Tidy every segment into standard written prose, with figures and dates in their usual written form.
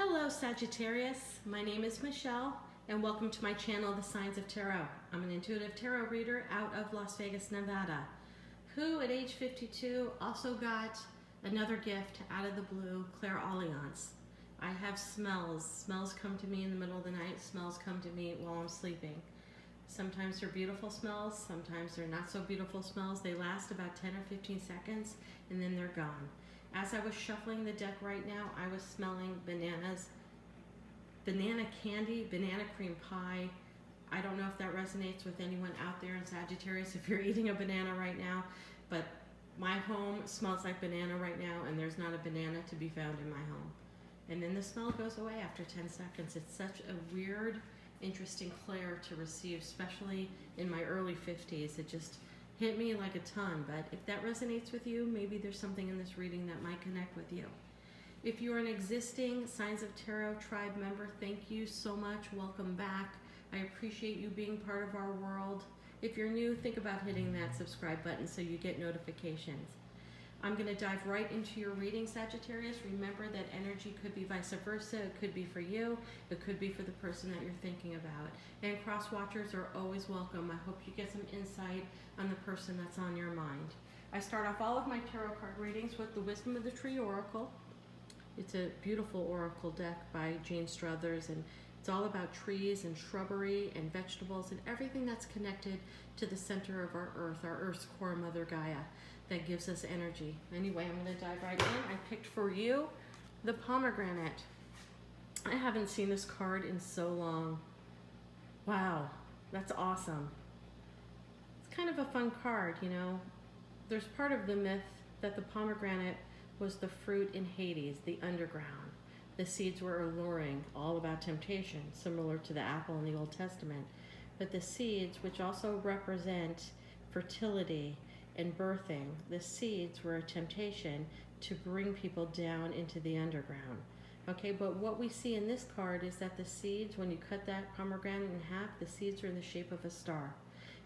Hello Sagittarius, my name is Michelle and welcome to my channel, The Signs of Tarot. I'm an intuitive tarot reader out of Las Vegas, Nevada, who at age 52 also got another gift out of the blue, clairaudience. I have smells. Smells come to me in the middle of the night, smells come to me while I'm sleeping. Sometimes they're beautiful smells, sometimes they're not so beautiful smells. They last about 10 or 15 seconds and then they're gone. As I was shuffling the deck right now, I was smelling bananas, banana candy, banana cream pie. I don't know if that resonates with anyone out there in Sagittarius if you're eating a banana right now, but my home smells like banana right now and there's not a banana to be found in my home. And then the smell goes away after 10 seconds. It's such a weird, interesting clair to receive, especially in my early 50s. It just hit me like a ton, but if that resonates with you, maybe there's something in this reading that might connect with you. If you're an existing Signs of Tarot tribe member, thank you so much. Welcome back. I appreciate you being part of our world. If you're new, think about hitting that subscribe button so you get notifications. I'm going to dive right into your reading, Sagittarius. Remember that energy could be vice versa. It could be for you. It could be for the person that you're thinking about. And cross watchers are always welcome. I hope you get some insight on the person that's on your mind. I start off all of my tarot card readings with the Wisdom of the Tree Oracle. It's a beautiful oracle deck by Jean Struthers, and it's all about trees and shrubbery and vegetables and everything that's connected to the center of our Earth's core, Mother Gaia, that gives us energy. Anyway, I'm going to dive right in. I picked for you the pomegranate. I haven't seen this card in so long. Wow, that's awesome. It's kind of a fun card, you know. There's part of the myth that the pomegranate was the fruit in Hades, the underground. The seeds were alluring, all about temptation, similar to the apple in the Old Testament. But the seeds, which also represent fertility and birthing, the seeds were a temptation to bring people down into the underground. Okay, but what we see in this card is that the seeds, when you cut that pomegranate in half, the seeds are in the shape of a star.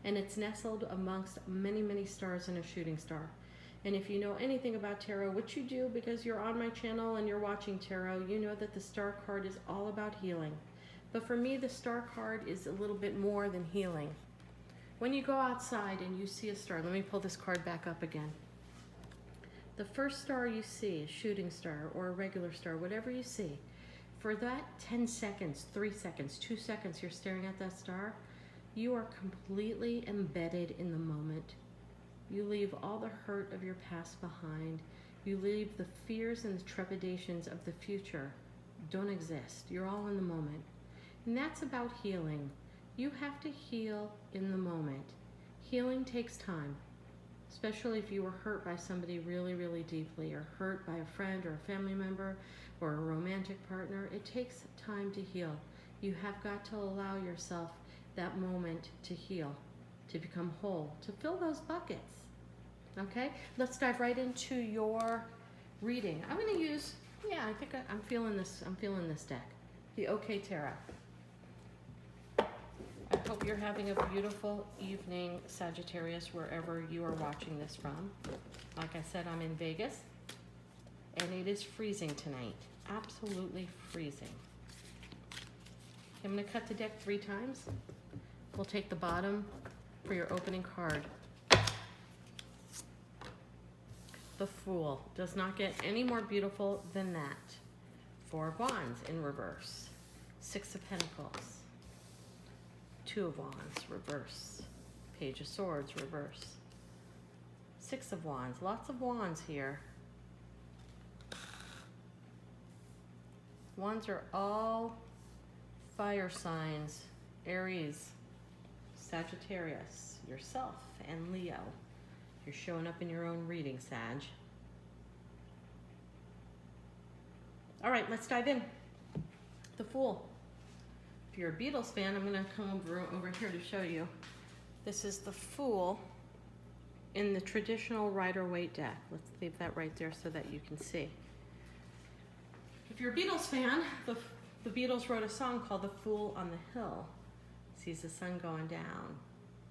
And it's nestled amongst many, many stars in a shooting star. And if you know anything about tarot, which you do because you're on my channel and you're watching tarot, you know that the star card is all about healing. But for me, the star card is a little bit more than healing. When you go outside and you see a star, let me pull this card back up again. The first star you see, a shooting star or a regular star, whatever you see, for that 10 seconds, 3 seconds, 2 seconds you're staring at that star, you are completely embedded in the moment. You leave all the hurt of your past behind. You leave the fears and the trepidations of the future. Don't exist. You're all in the moment. And that's about healing. You have to heal in the moment. Healing takes time, especially if you were hurt by somebody really, really deeply, or hurt by a friend or a family member or a romantic partner. It takes time to heal. You have got to allow yourself that moment to heal, to become whole, to fill those buckets. Okay, let's dive right into your reading. I'm going to use, I think I'm feeling this deck, the OK Tarot. I hope you're having a beautiful evening, Sagittarius, wherever you are watching this from. Like I said, I'm in Vegas, and it is freezing tonight. Absolutely freezing. I'm going to cut the deck 3 times. We'll take the bottom for your opening card. The Fool. Does not get any more beautiful than that. 4 of Wands in reverse. 6 of Pentacles. 2 of Wands, reverse. Page of Swords, reverse. 6 of Wands, lots of wands here. Wands are all fire signs. Aries, Sagittarius, yourself, and Leo. You're showing up in your own reading, Sag. All right, let's dive in. The Fool. If you're a Beatles fan, I'm going to come over here to show you. This is the Fool in the traditional Rider-Waite deck. Let's leave that right there so that you can see. If you're a Beatles fan, the Beatles wrote a song called The Fool on the Hill. Sees the sun going down.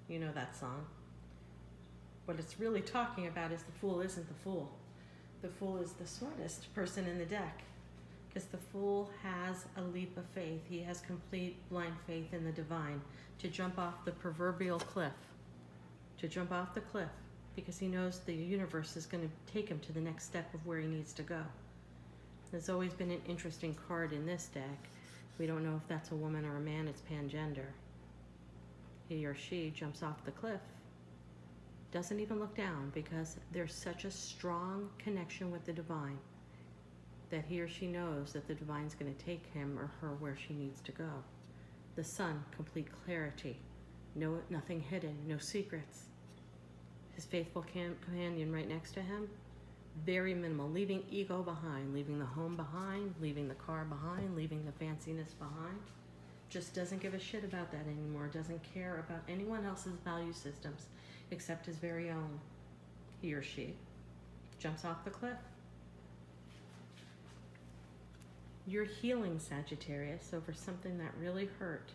You know that song. What it's really talking about is the Fool isn't the Fool. The Fool is the smartest person in the deck. Because the Fool has a leap of faith. He has complete blind faith in the divine to jump off the proverbial cliff. To jump off the cliff because he knows the universe is going to take him to the next step of where he needs to go. There's always been an interesting card in this deck. We don't know if that's a woman or a man, it's pangender. He or she jumps off the cliff, doesn't even look down because there's such a strong connection with the divine that he or she knows that the divine's going to take him or her where she needs to go. The Sun, complete clarity, nothing hidden, no secrets. His faithful companion right next to him, very minimal, leaving ego behind, leaving the home behind, leaving the car behind, leaving the fanciness behind. Just doesn't give a shit about that anymore, doesn't care about anyone else's value systems except his very own. He or she jumps off the cliff. You're healing, Sagittarius, over something that really hurt.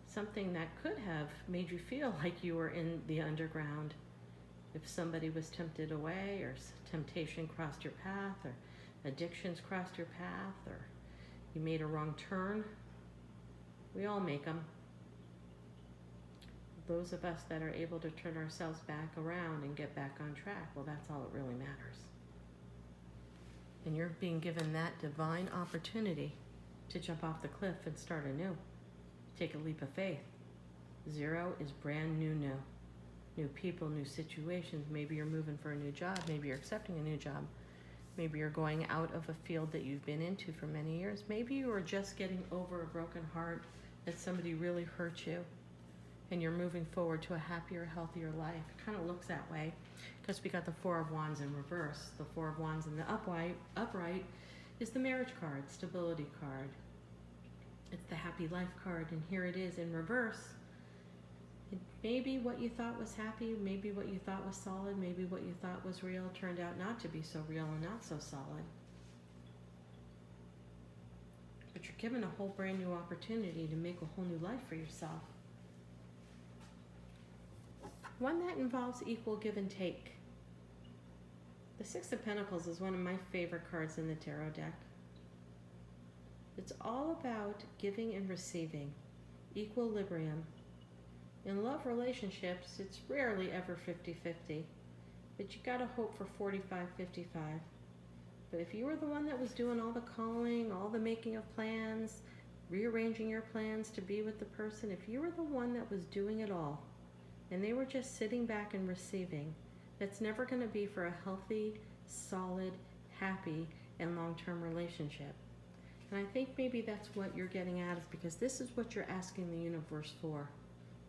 Something that could have made you feel like you were in the underground. If somebody was tempted away, or temptation crossed your path, or addictions crossed your path, or you made a wrong turn. We all make them. Those of us that are able to turn ourselves back around and get back on track, well, that's all that really matters. And you're being given that divine opportunity to jump off the cliff and start anew. Take a leap of faith. 0 is brand new. New people, new situations. Maybe you're moving for a new job. Maybe you're accepting a new job. Maybe you're going out of a field that you've been into for many years. Maybe you are just getting over a broken heart that somebody really hurt you and you're moving forward to a happier, healthier life. It kind of looks that way because we got the 4 of Wands in reverse. The 4 of Wands in the upright is the marriage card, stability card. It's the happy life card, and here it is in reverse. Maybe what you thought was happy, maybe what you thought was solid, maybe what you thought was real turned out not to be so real and not so solid. But you're given a whole brand new opportunity to make a whole new life for yourself. One that involves equal give and take. The 6 of Pentacles is one of my favorite cards in the tarot deck. It's all about giving and receiving, equilibrium. In love relationships, it's rarely ever 50-50, but you gotta hope for 45-55. But if you were the one that was doing all the calling, all the making of plans, rearranging your plans to be with the person, if you were the one that was doing it all, and they were just sitting back and receiving, that's never gonna be for a healthy, solid, happy, and long-term relationship. And I think maybe that's what you're getting at, is because this is what you're asking the universe for.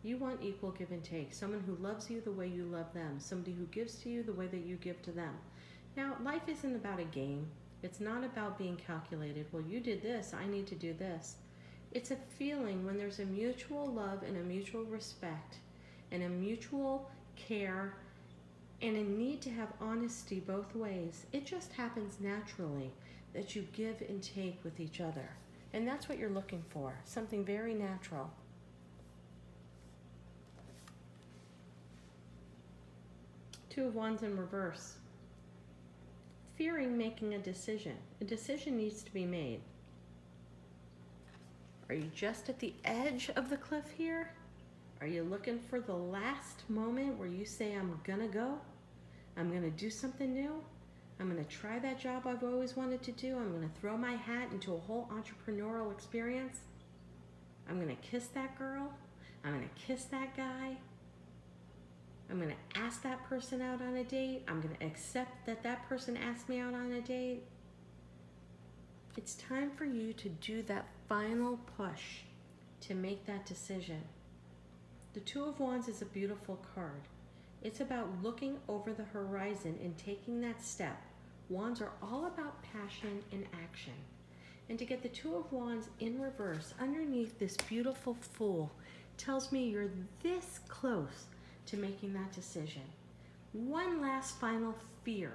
You want equal give and take, someone who loves you the way you love them, somebody who gives to you the way that you give to them. Now, life isn't about a game. It's not about being calculated. Well, you did this, I need to do this. It's a feeling when there's a mutual love and a mutual respect and a mutual care and a need to have honesty both ways. It just happens naturally that you give and take with each other. And that's what you're looking for, something very natural. Two of Wands in reverse. Fearing making a decision. A decision needs to be made. Are you just at the edge of the cliff here? Are you looking for the last moment where you say, I'm gonna go? I'm gonna do something new? I'm gonna try that job I've always wanted to do. I'm gonna throw my hat into a whole entrepreneurial experience. I'm gonna kiss that girl. I'm gonna kiss that guy. I'm going to ask that person out on a date. I'm going to accept that that person asked me out on a date. It's time for you to do that final push to make that decision. The 2 of Wands is a beautiful card. It's about looking over the horizon and taking that step. Wands are all about passion and action. And to get the 2 of Wands in reverse underneath this beautiful Fool tells me you're this close to making that decision. One last final fear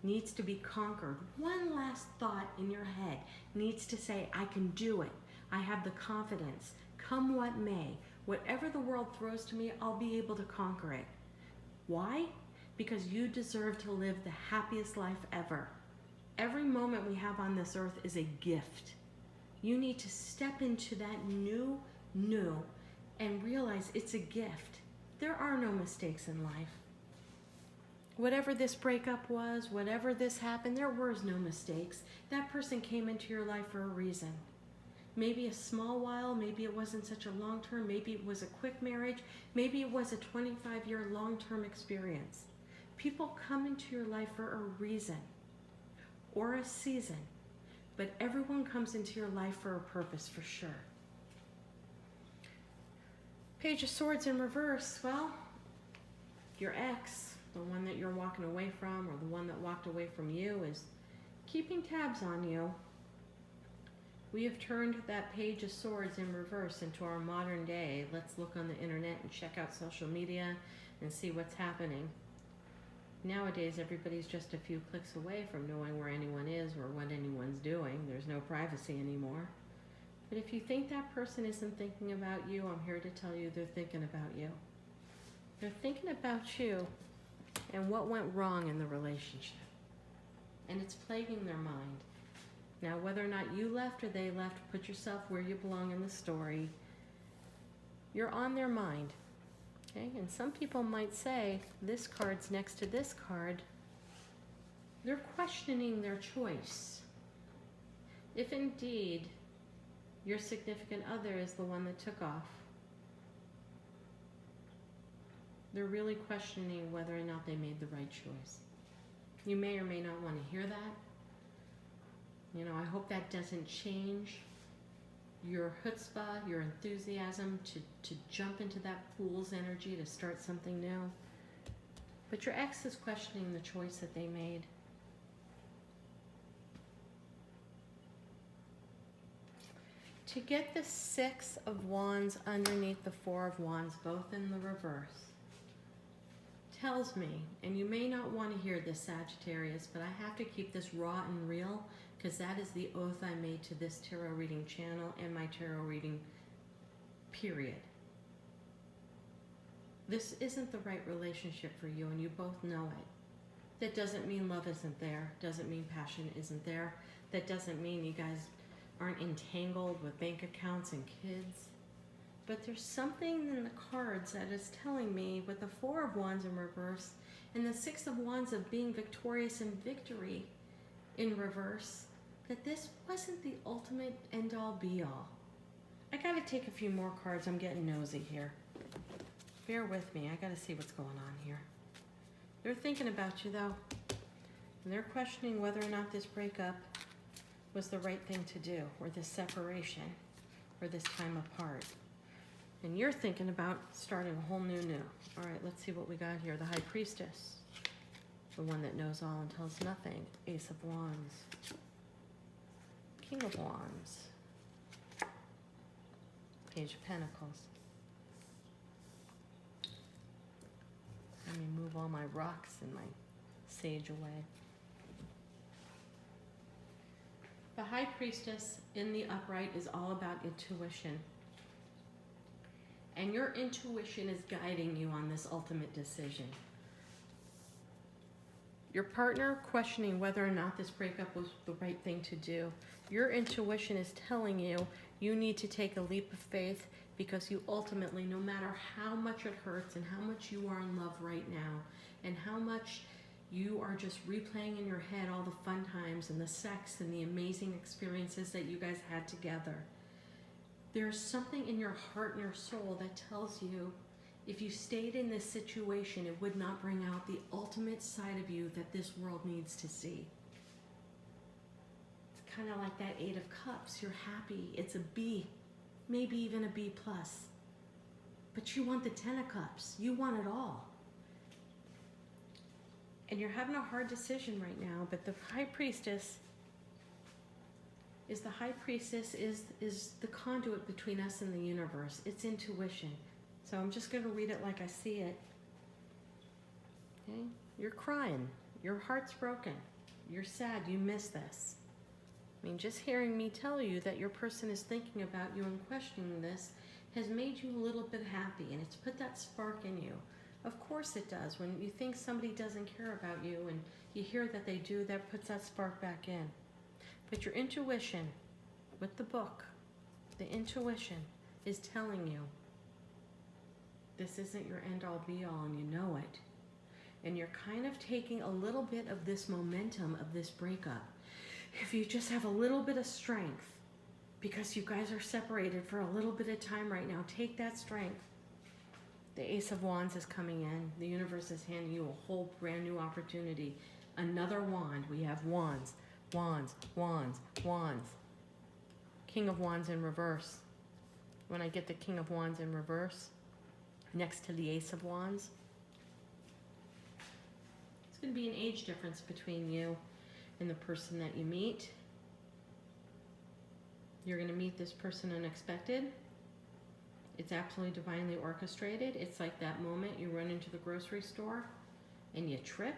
needs to be conquered. One last thought in your head needs to say, I can do it. I have the confidence. Come what may. Whatever the world throws to me, I'll be able to conquer it. Why? Because you deserve to live the happiest life ever. Every moment we have on this earth is a gift. You need to step into that new and realize it's a gift. There are no mistakes in life. Whatever this breakup was, whatever this happened, there was no mistakes. That person came into your life for a reason. Maybe a small while, maybe it wasn't such a long term, maybe it was a quick marriage, maybe it was a 25-year long-term experience. People come into your life for a reason or a season, but everyone comes into your life for a purpose, for sure. Page of Swords in reverse, well, your ex, the one that you're walking away from or the one that walked away from you, is keeping tabs on you. We have turned that Page of Swords in reverse into our modern day. Let's look on the internet and check out social media and see what's happening. Nowadays, everybody's just a few clicks away from knowing where anyone is or what anyone's doing. There's no privacy anymore. But if you think that person isn't thinking about you, I'm here to tell you they're thinking about you. They're thinking about you and what went wrong in the relationship. And it's plaguing their mind. Now, whether or not you left or they left, put yourself where you belong in the story. You're on their mind. Okay? And some people might say, this card's next to this card. They're questioning their choice. If indeed your significant other is the one that took off, they're really questioning whether or not they made the right choice. You may or may not want to hear that. You know, I hope that doesn't change your chutzpah, your enthusiasm to jump into that fool's energy to start something new. But your ex is questioning the choice that they made. To get the Six of Wands underneath the Four of Wands, both in the reverse, tells me, and you may not want to hear this, Sagittarius, but I have to keep this raw and real, because that is the oath I made to this tarot reading channel and my tarot reading, period. This isn't the right relationship for you, and you both know it. That doesn't mean love isn't there. Doesn't mean passion isn't there. That doesn't mean you guys aren't entangled with bank accounts and kids. But there's something in the cards that is telling me, with the Four of Wands in reverse and the Six of Wands of being victorious in victory in reverse, that this wasn't the ultimate end-all be-all. I gotta take a few more cards. I'm getting nosy here. Bear with me. I gotta see what's going on here. They're thinking about you, though. And they're questioning whether or not this breakup was the right thing to do, or this separation, or this time apart. And you're thinking about starting a whole new. All right, let's see what we got here. The High Priestess, the one that knows all and tells nothing. Ace of Wands, King of Wands, Page of Pentacles. Let me move all my rocks and my sage away. The High Priestess in the upright is all about intuition. And your intuition is guiding you on this ultimate decision. Your partner questioning whether or not this breakup was the right thing to do. Your intuition is telling you you need to take a leap of faith, because you ultimately, no matter how much it hurts and how much you are in love right now and how much you are just replaying in your head all the fun times and the sex and the amazing experiences that you guys had together, there's something in your heart and your soul that tells you if you stayed in this situation, it would not bring out the ultimate side of you that this world needs to see. It's kind of like that Eight of Cups. You're happy. It's a B, maybe even a B+. But you want the 10 of Cups. You want it all. And you're having a hard decision right now, but the High Priestess is the conduit between us and the universe. It's intuition. So I'm just going to read it like I see it. Okay? You're crying. Your heart's broken. You're sad. You miss this. I mean, just hearing me tell you that your person is thinking about you and questioning this has made you a little bit happy, and it's put that spark in you. Of course it does. When you think somebody doesn't care about you and you hear that they do, that puts that spark back in. But your intuition, with the book, the intuition is telling you this isn't your end-all be-all, and you know it. And you're kind of taking a little bit of this momentum of this breakup. If you just have a little bit of strength, because you guys are separated for a little bit of time right now, take that strength. The Ace of Wands is coming in. The universe is handing you a whole brand new opportunity. Another wand. We have wands, wands, wands, wands. King of Wands in reverse. When I get the King of Wands in reverse, next to the Ace of Wands, it's going to be an age difference between you and the person that you meet. You're going to meet this person unexpected. It's absolutely divinely orchestrated. It's like that moment you run into the grocery store and you trip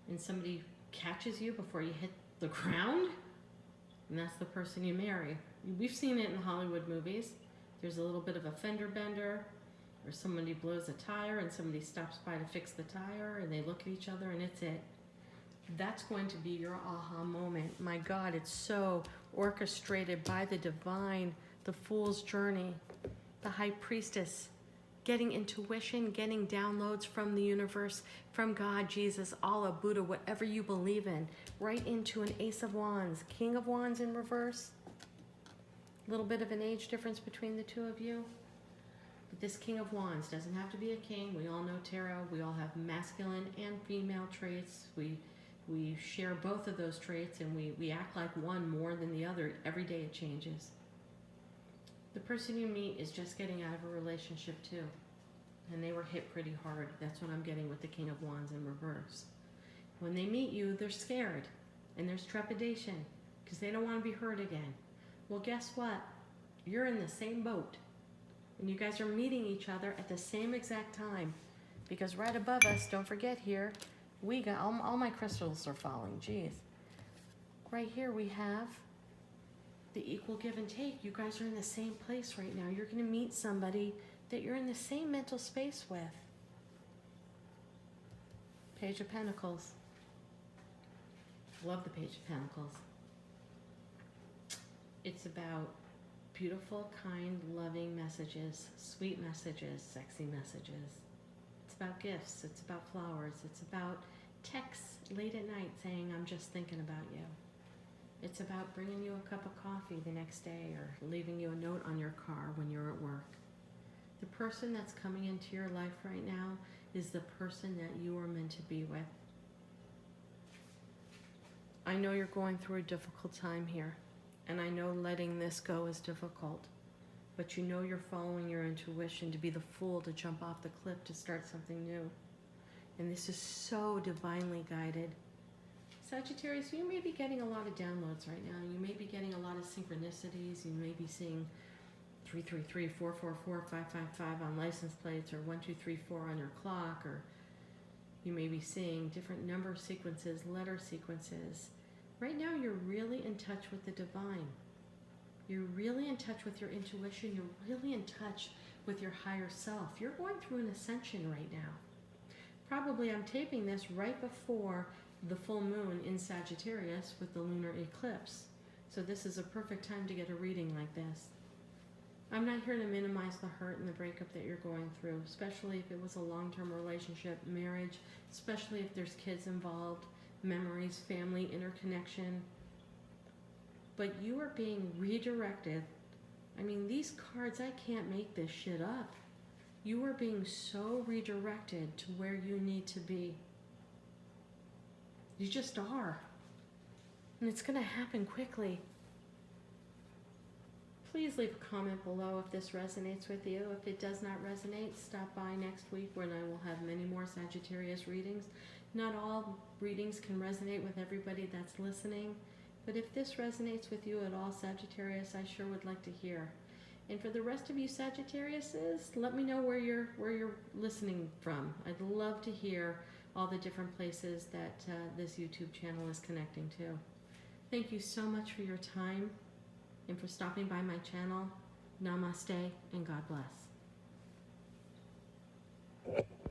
and somebody catches you before you hit the ground, and that's the person you marry. We've seen it in Hollywood movies. There's a little bit of a fender bender, or somebody blows a tire and somebody stops by to fix the tire and they look at each other and it's it. That's going to be your aha moment. My God, it's so orchestrated by the divine, the Fool's Journey, the High Priestess, getting intuition, getting downloads from the universe, from God, Jesus, Allah, Buddha, whatever you believe in, right into an Ace of Wands, King of Wands in reverse. A little bit of an age difference between the two of you. But this King of Wands doesn't have to be a king. We all know tarot. We all have masculine and female traits. We share both of those traits, and we act like one more than the other. Every day it changes. The person you meet is just getting out of a relationship too, and they were hit pretty hard. That's what I'm getting with the King of Wands in reverse. When they meet you, they're scared, and there's trepidation because they don't want to be hurt again. Well, guess what? You're in the same boat, and you guys are meeting each other at the same exact time, because right above us, don't forget here, we got, all my crystals are falling, geez. Right here we have the equal give and take. You guys are in the same place right now. You're going to meet somebody that you're in the same mental space with. Page of Pentacles. Love the Page of Pentacles. It's about beautiful, kind, loving messages, sweet messages, sexy messages. It's about gifts. It's about flowers. It's about texts late at night saying, I'm just thinking about you. It's about bringing you a cup of coffee the next day or leaving you a note on your car when you're at work. The person that's coming into your life right now is the person that you are meant to be with. I know you're going through a difficult time here, and I know letting this go is difficult, but you know you're following your intuition to be the fool to jump off the cliff to start something new. And this is so divinely guided. Sagittarius, you may be getting a lot of downloads right now. You may be getting a lot of synchronicities. You may be seeing 333, 444, 555 on license plates, or 1234 on your clock, or you may be seeing different number sequences, letter sequences. Right now, you're really in touch with the divine. You're really in touch with your intuition. You're really in touch with your higher self. You're going through an ascension right now. Probably I'm taping this right before the full moon in Sagittarius with the lunar eclipse. So this is a perfect time to get a reading like this. I'm not here to minimize the hurt and the breakup that you're going through, especially if it was a long-term relationship, marriage, especially if there's kids involved, memories, family, interconnection. But you are being redirected. I mean, these cards, I can't make this shit up. You are being so redirected to where you need to be. You just are. And it's going to happen quickly. Please leave a comment below if this resonates with you. If it does not resonate, stop by next week when I will have many more Sagittarius readings. Not all readings can resonate with everybody that's listening, but if this resonates with you at all, Sagittarius, I sure would like to hear. And for the rest of you Sagittariuses, let me know where you're listening from. I'd love to hear all the different places that this YouTube channel is connecting to. Thank you so much for your time and for stopping by my channel. Namaste and God bless.